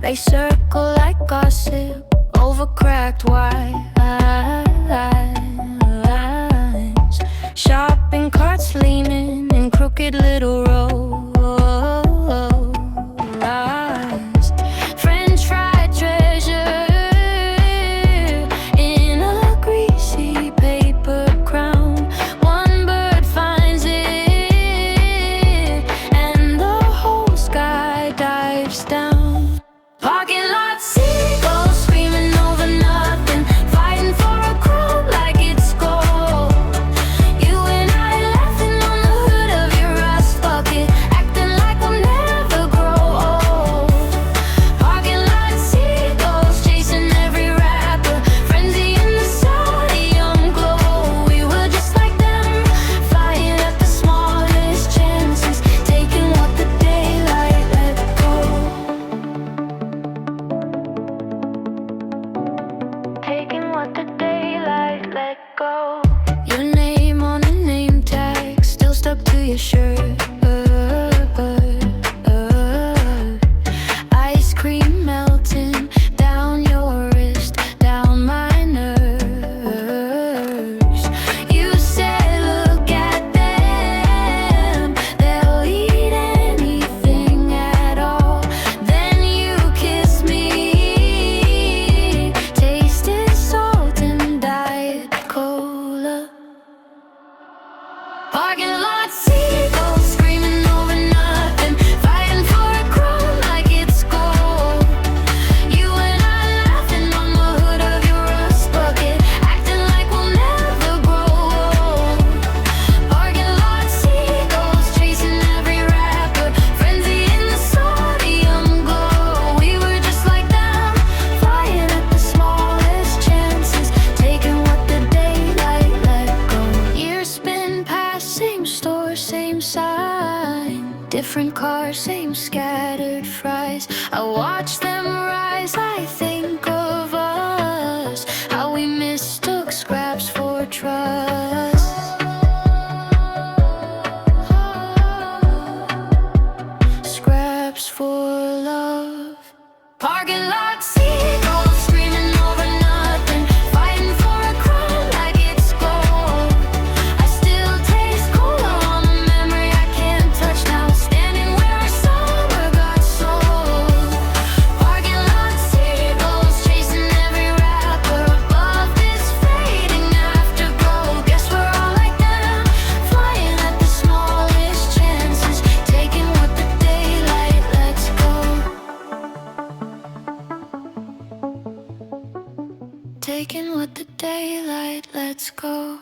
They circle like gossip over cracked wines. Shopping carts leaning in crooked little rows. French fried treasure in a greasy paper crown. One bird finds it and the whole sky dives down. Parking lot seagulls screaming over nothing, fighting for a crown like it's gold. You and I laughing on the hood of your rust bucket, acting like we'll never grow old. Parking lot seagulls chasing every rapper, frenzy in the sodium glow. We were just like them, flying at the smallest chances, taking what the daylight let go. Taking what the daylight let go. Your name on a name tag, still stuck to your shirt. Ice cream melting down your wrist, down my nerves. You said, look at them, they'll eat anything at all. Then you kissed me, tasted salt and Diet Cola. Parking lot seagulls screaming over nothing, fighting for a crown like it's gold. You and I laughing on the hood of your rust bucket, acting like we'll never grow old. Parking lot seagulls chasing every rapper, frenzy in the sodium glow. We were just like them, flying at the smallest chances, taking what the daylight let go. Years spin past, same store, same sign, different cars, same scattered fries. I watch them rise, I think of us, how we mistook scraps for trust. Scraps for love. Parking lot seagulls screaming over nothing, fighting for a crown like it's gold. I still taste cola on a memory I can't touch now, standing where our summer got sold. Parking lot seagulls chasing every rapper, above this fading afterglow. Guess we're all like them, flying at the smallest chances, taking what the daylight lets go. Taking what the daylight lets go.